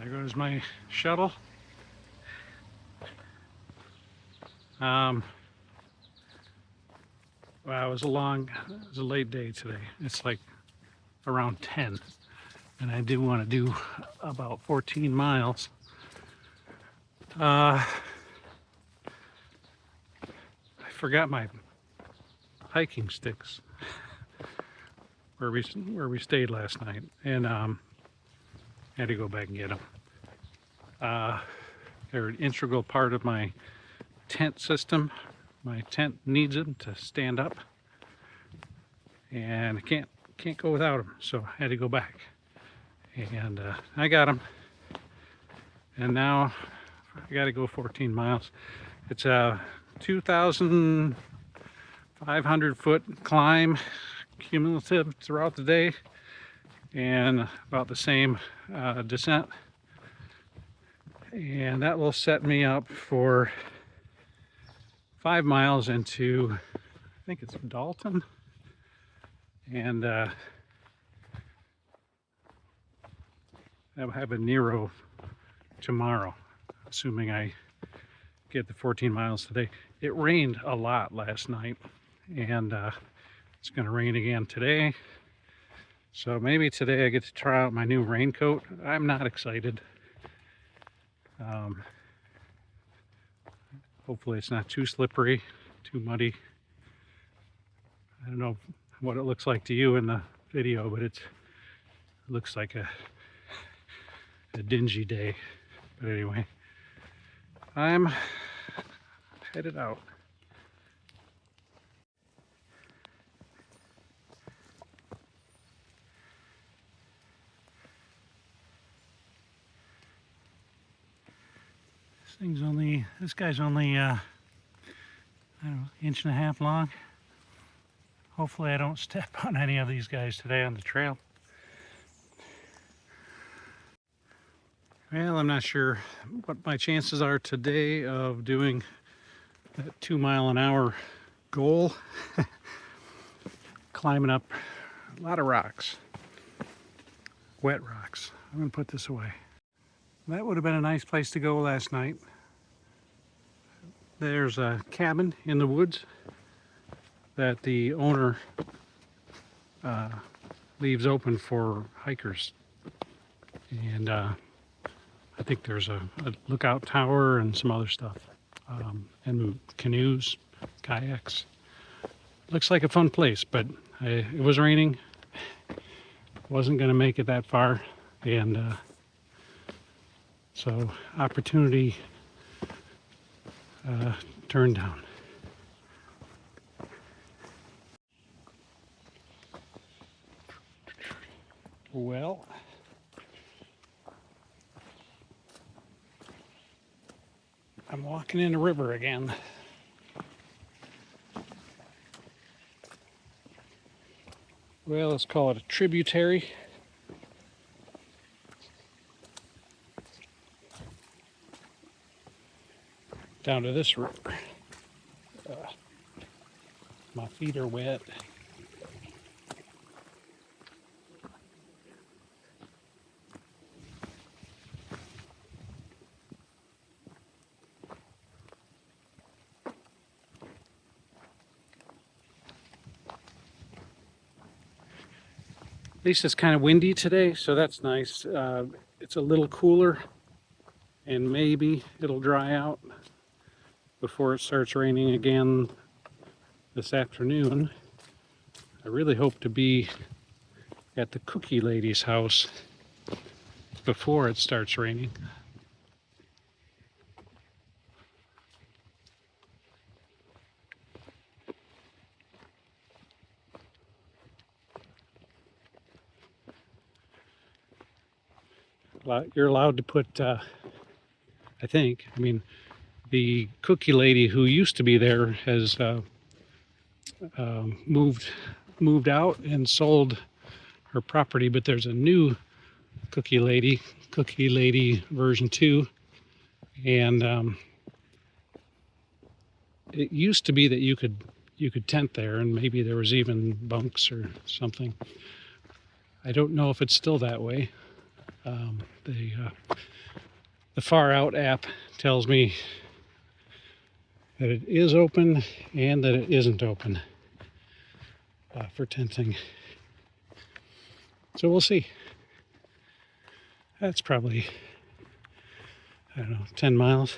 There goes my shuttle. Wow, it was a late day today. It's like around 10, and I do want to do about 14 miles. I forgot my hiking sticks where we stayed last night, and had to go back and get them. They're an integral part of my tent system. My tent needs them to stand up, and I can't go without them. So I had to go back, and I got them. And now I got to go 14 miles. It's a 2,500 foot climb, cumulative throughout the day, and about the same descent. And that will set me up for 5 miles into, I think it's Dalton, and I'll have a Nero tomorrow, assuming I get the 14 miles today. It rained a lot last night, and it's going to rain again today. So maybe today I get to try out my new raincoat. I'm not excited. Hopefully it's not too slippery, too muddy. I don't know what it looks like to you in the video, but it looks like a dingy day. But anyway, I'm headed out. This guy's only, I don't know, 1.5 inches long. Hopefully I don't step on any of these guys today on the trail. Well, I'm not sure what my chances are today of doing that 2 mile an hour goal. Climbing up a lot of rocks, wet rocks. I'm gonna put this away. That would have been a nice place to go last night. There's a cabin in the woods that the owner leaves open for hikers. And I think there's a lookout tower and some other stuff. And canoes, kayaks. Looks like a fun place, but it was raining. Wasn't going to make it that far. And so opportunity turned down. Well, I'm walking in the river again. Well, let's call it a tributary. Down to this river. My feet are wet. At least it's kind of windy today, so that's nice. It's a little cooler, and maybe it'll dry out before it starts raining again this afternoon. I really hope to be at the Cookie Lady's house before it starts raining. You're allowed to put, I mean, the Cookie Lady who used to be there has moved out and sold her property, but there's a new Cookie Lady version 2, and it used to be that you could tent there, and maybe there was even bunks or something. I don't know if it's still that way. The Far Out app tells me that it is open and that it isn't open for tenting. So we'll see. That's probably, I don't know, 10 miles.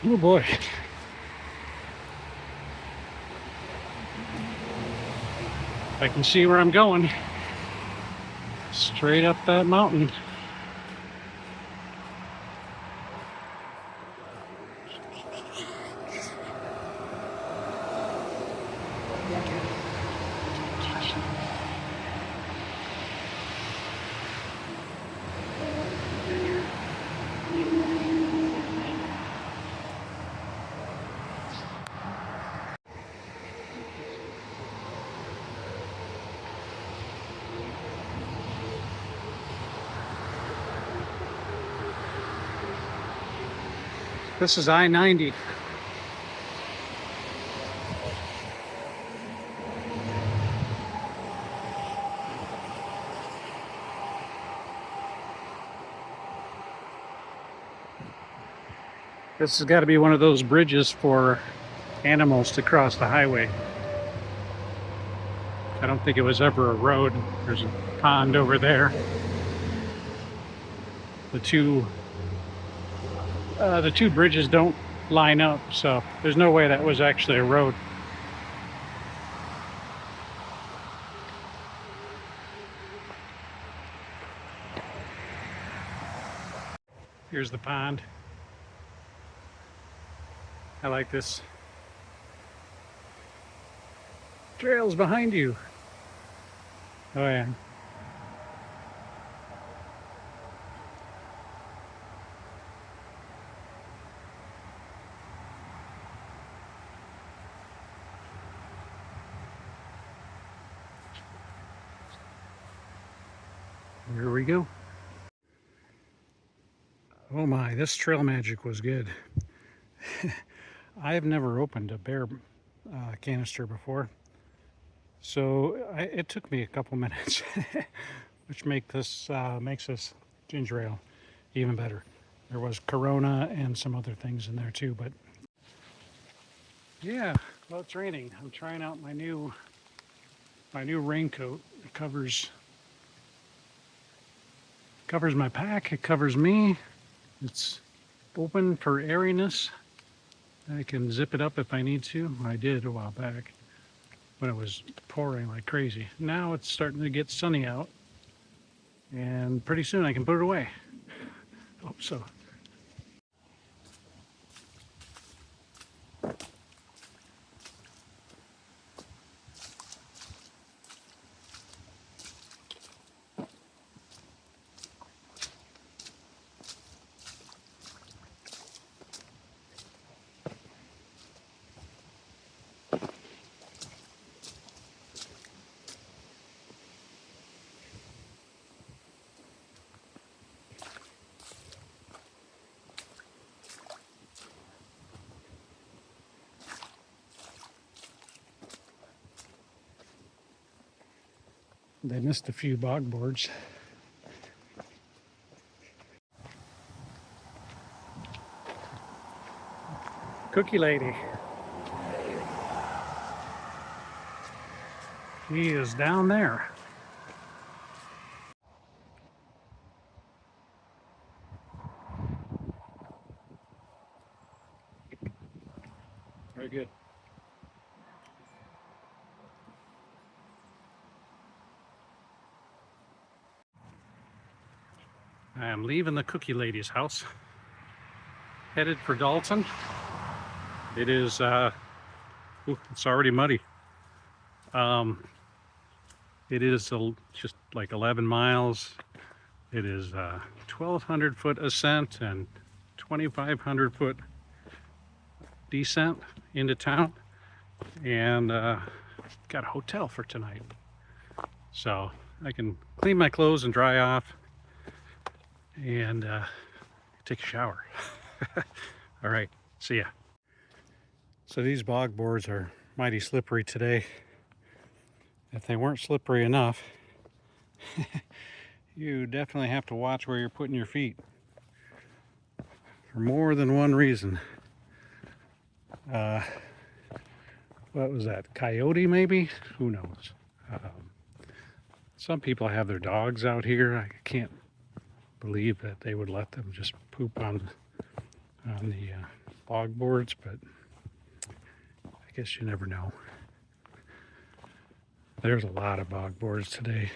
Oh boy. I can see where I'm going. Straight up that mountain. This is I-90. This has got to be one of those bridges for animals to cross the highway. I don't think it was ever a road. There's a pond over there. The two bridges don't line up, so there's no way that was actually a road. Here's the pond. I like this. Trails behind you. Oh yeah. Here we go. Oh my, this trail magic was good. I've never opened a bear canister before, so it took me a couple minutes, which makes this ginger ale even better. There was Corona and some other things in there too, but yeah, well, it's raining. I'm trying out my new raincoat. It covers my pack. It covers me. It's open for airiness. I can zip it up if I need to. I did a while back when it was pouring like crazy. Now it's starting to get sunny out, and pretty soon I can put it away. Hope so. They missed a few bog boards. Cookie lady. She is down there. Very good. I am leaving the cookie lady's house, headed for Dalton. It is, it's already muddy. It is just like 11 miles. It is 1,200 foot ascent and 2,500 foot descent into town, and got a hotel for tonight. So I can clean my clothes and dry off and take a shower. All right, see ya. So these bog boards are mighty slippery today. If they weren't slippery enough, you definitely have to watch where you're putting your feet for more than one reason. What was that? Coyote, maybe? Who knows? Some people have their dogs out here. I can't believe that they would let them just poop on the bog boards, but I guess you never know. There's a lot of bog boards today.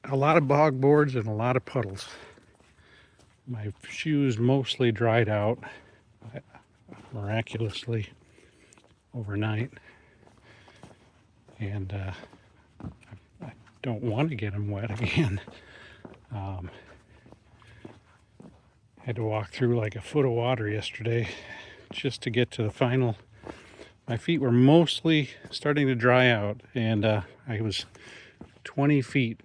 A lot of bog boards and a lot of puddles. My shoes mostly dried out miraculously overnight, and I don't want to get them wet again. Had to walk through like a foot of water yesterday just to get to the final. My feet were mostly starting to dry out, and I was 20 feet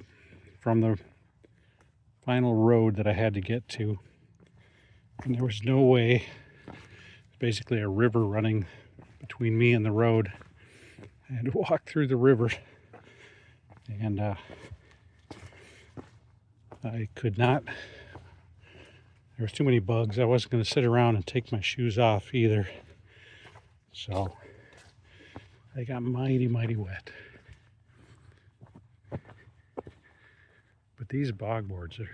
from the final road that I had to get to, and there was no way. It's basically a river running between me and the road. I had to walk through the river, and I could not. There was too many bugs. I wasn't going to sit around and take my shoes off either, so I got mighty wet. But these bog boards are,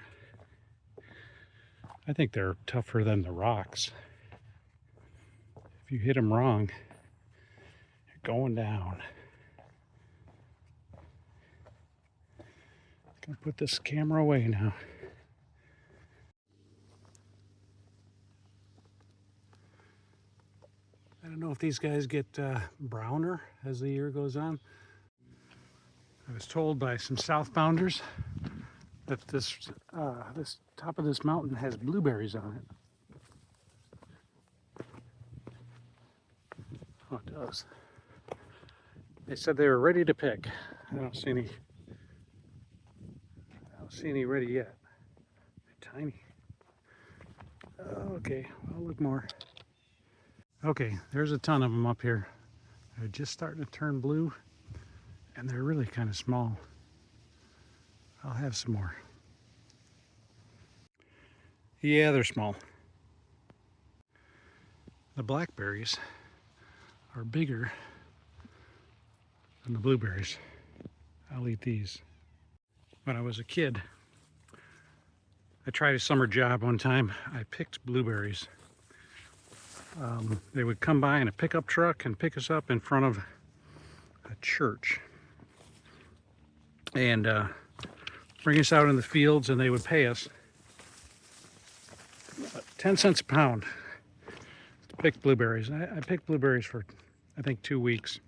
I think they're tougher than the rocks. If you hit them wrong, you're going down. I'm gonna put this camera away now. I don't know if these guys get browner as the year goes on. I was told by some southbounders that this top of this mountain has blueberries on it. Oh, it does. They said they were ready to pick. I don't see any ready yet. They're tiny. Okay, I'll look more. Okay, there's a ton of them up here. They're just starting to turn blue, and they're really kind of small. I'll have some more. Yeah, they're small. The blackberries are bigger than the blueberries. I'll eat these. When I was a kid, I tried a summer job one time. I picked blueberries. They would come by in a pickup truck and pick us up in front of a church and bring us out in the fields, and they would pay us 10 cents a pound to pick blueberries. I picked blueberries for, I think, 2 weeks.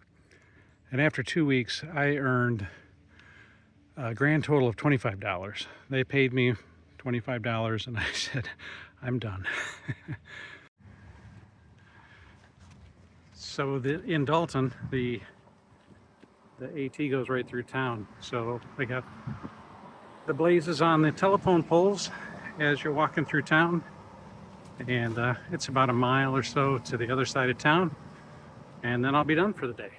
And after 2 weeks, I earned a grand total of $25. They paid me $25, and I said, I'm done. So in Dalton, the AT goes right through town. So they got the blazes on the telephone poles as you're walking through town. And it's about a mile or so to the other side of town. And then I'll be done for the day.